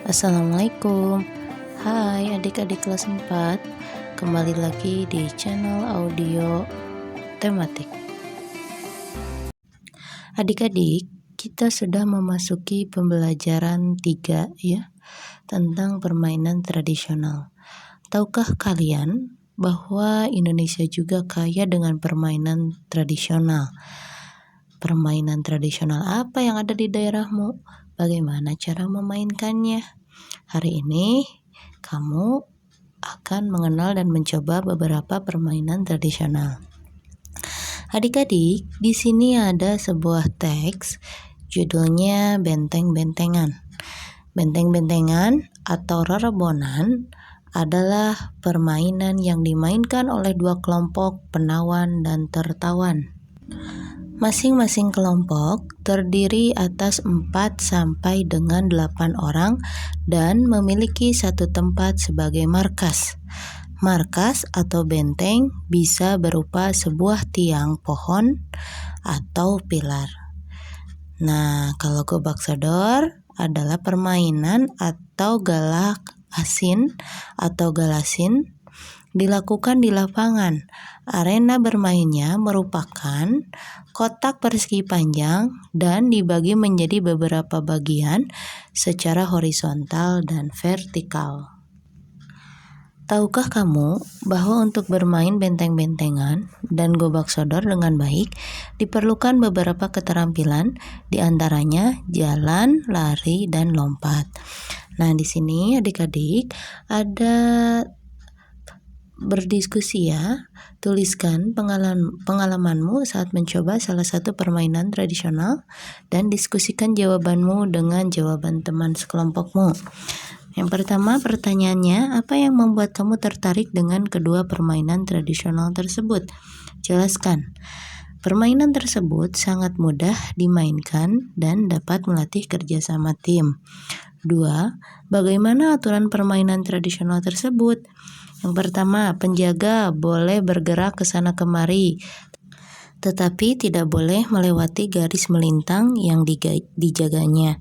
Assalamualaikum. Hai adik-adik kelas 4, kembali lagi di channel audio tematik. Adik-adik, kita sudah memasuki pembelajaran 3 ya, tentang permainan tradisional. Tahukah kalian bahwa Indonesia juga kaya dengan permainan tradisional? Permainan tradisional apa yang ada di daerahmu? Bagaimana cara memainkannya? Hari ini kamu akan mengenal dan mencoba beberapa permainan tradisional. Adik-adik, di sini ada sebuah teks judulnya Benteng-bentengan. Benteng-bentengan atau rerebonan adalah permainan yang dimainkan oleh dua kelompok penawan dan tertawan. Masing-masing kelompok terdiri atas 4 sampai dengan 8 orang dan memiliki satu tempat sebagai markas. Markas atau benteng bisa berupa sebuah tiang pohon atau pilar. Nah, kalau gobak sodor adalah permainan atau galak asin atau galasin dilakukan di lapangan. Arena bermainnya merupakan kotak persegi panjang dan dibagi menjadi beberapa bagian secara horizontal dan vertikal. Tahukah kamu bahwa untuk bermain benteng-bentengan dan gobak sodor dengan baik diperlukan beberapa keterampilan, di antaranya jalan, lari, dan lompat. Nah, di sini adik-adik ada berdiskusi ya. Tuliskan pengalamanmu saat mencoba salah satu permainan tradisional dan diskusikan jawabanmu dengan jawaban teman sekelompokmu. Yang pertama pertanyaannya, apa yang membuat kamu tertarik dengan kedua permainan tradisional tersebut? Jelaskan. Permainan tersebut sangat mudah dimainkan dan dapat melatih kerjasama tim. 2. Bagaimana aturan permainan tradisional tersebut? Yang pertama, penjaga boleh bergerak ke sana kemari, tetapi tidak boleh melewati garis melintang yang dijaganya.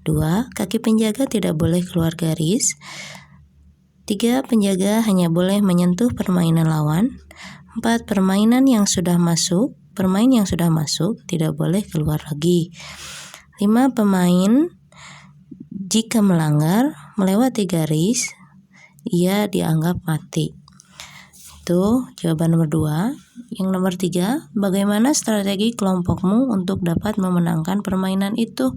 2. Kaki penjaga tidak boleh keluar garis. 3. Penjaga hanya boleh menyentuh permainan lawan. 4. Pemain yang sudah masuk tidak boleh keluar lagi. 5. Pemain jika melanggar melewati garis, ia dianggap mati. Itu jawaban nomor 2. Yang nomor 3, bagaimana strategi kelompokmu untuk dapat memenangkan permainan itu?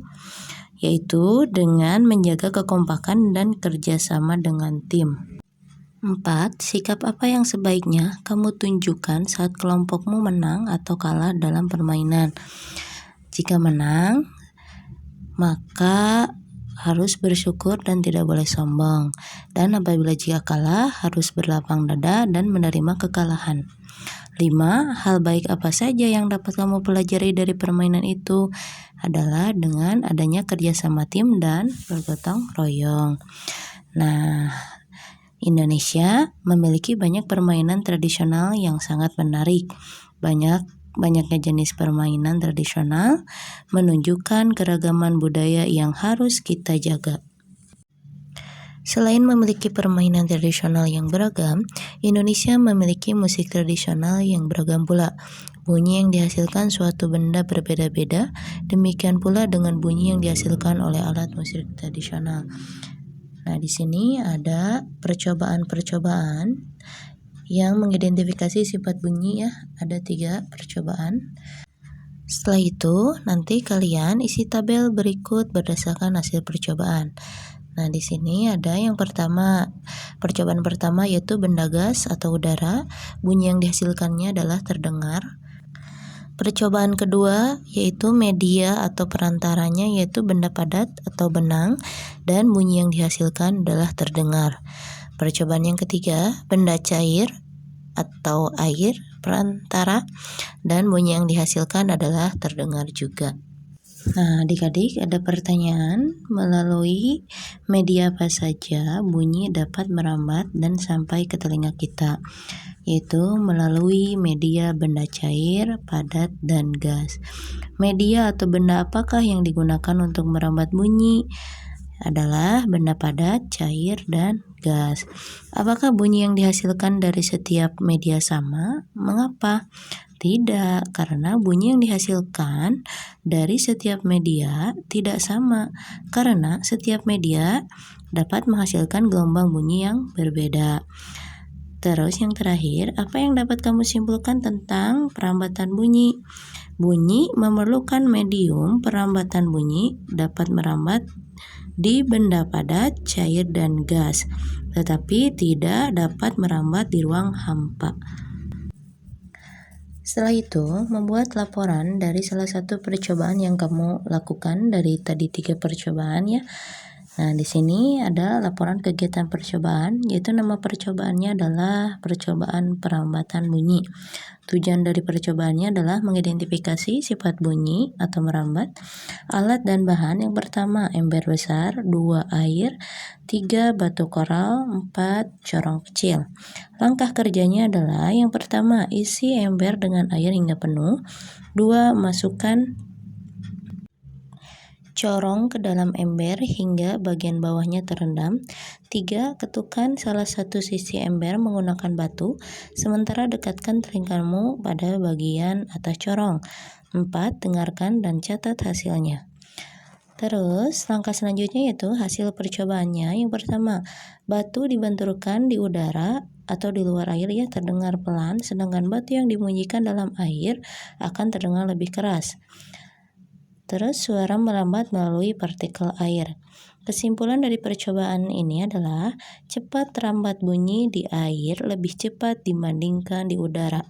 Yaitu dengan menjaga kekompakan dan kerjasama dengan tim. 4. Sikap apa yang sebaiknya kamu tunjukkan saat kelompokmu menang atau kalah dalam permainan? Jika menang, maka harus bersyukur dan tidak boleh sombong. Dan apabila jika kalah, harus berlapang dada dan menerima kekalahan. 5. Hal baik apa saja yang dapat kamu pelajari dari permainan itu? Adalah dengan adanya kerjasama tim dan bergotong royong. Nah, Indonesia memiliki banyak permainan tradisional yang sangat menarik. Banyaknya jenis permainan tradisional menunjukkan keragaman budaya yang harus kita jaga. Selain memiliki permainan tradisional yang beragam, Indonesia memiliki musik tradisional yang beragam pula. Bunyi yang dihasilkan suatu benda berbeda-beda, demikian pula dengan bunyi yang dihasilkan oleh alat musik tradisional. Nah, di sini ada percobaan-percobaan yang mengidentifikasi sifat bunyi ya, ada 3 percobaan. Setelah itu, nanti kalian isi tabel berikut berdasarkan hasil percobaan. Nah, di sini ada yang pertama, percobaan pertama yaitu benda gas atau udara, bunyi yang dihasilkannya adalah terdengar. Percobaan kedua yaitu media atau perantaranya yaitu benda padat atau benang, dan bunyi yang dihasilkan adalah terdengar. Percobaan yang ketiga, benda cair atau air perantara, dan bunyi yang dihasilkan adalah terdengar juga. Nah, adik-adik ada pertanyaan, melalui media apa saja bunyi dapat merambat dan sampai ke telinga kita? Yaitu melalui media benda cair, padat, dan gas. Media atau benda apakah yang digunakan untuk merambat bunyi? adalah benda padat, cair, dan gas. Apakah bunyi yang dihasilkan dari setiap media sama? Mengapa? Tidak, karena bunyi yang dihasilkan dari setiap media tidak sama, karena setiap media dapat menghasilkan gelombang bunyi yang berbeda. Terus yang terakhir, apa yang dapat kamu simpulkan tentang perambatan bunyi? Bunyi memerlukan medium perambatan bunyi dapat merambat di benda padat, cair, dan gas, tetapi tidak dapat merambat di ruang hampa. Setelah itu, membuat laporan dari salah satu percobaan yang kamu lakukan dari tadi 3 percobaan ya. Nah, di sini ada laporan kegiatan percobaan, yaitu nama percobaannya adalah percobaan perambatan bunyi. Tujuan dari percobaannya adalah mengidentifikasi sifat bunyi atau merambat, alat dan bahan. Yang pertama, ember besar, 2 air, 3 batu koral, 4 corong kecil. Langkah kerjanya adalah yang pertama, isi ember dengan air hingga penuh. 2. Masukkan corong ke dalam ember hingga bagian bawahnya terendam. 3. Ketukkan salah satu sisi ember menggunakan batu, sementara dekatkan telingamu pada bagian atas corong. 4. Dengarkan dan catat hasilnya. Terus, langkah selanjutnya yaitu hasil percobaannya. Yang pertama, batu dibenturkan di udara atau di luar air ya terdengar pelan, sedangkan batu yang dibunyikan dalam air akan terdengar lebih keras. Terus suara melambat melalui partikel air. Kesimpulan dari percobaan ini adalah cepat terambat bunyi di air lebih cepat dibandingkan di udara.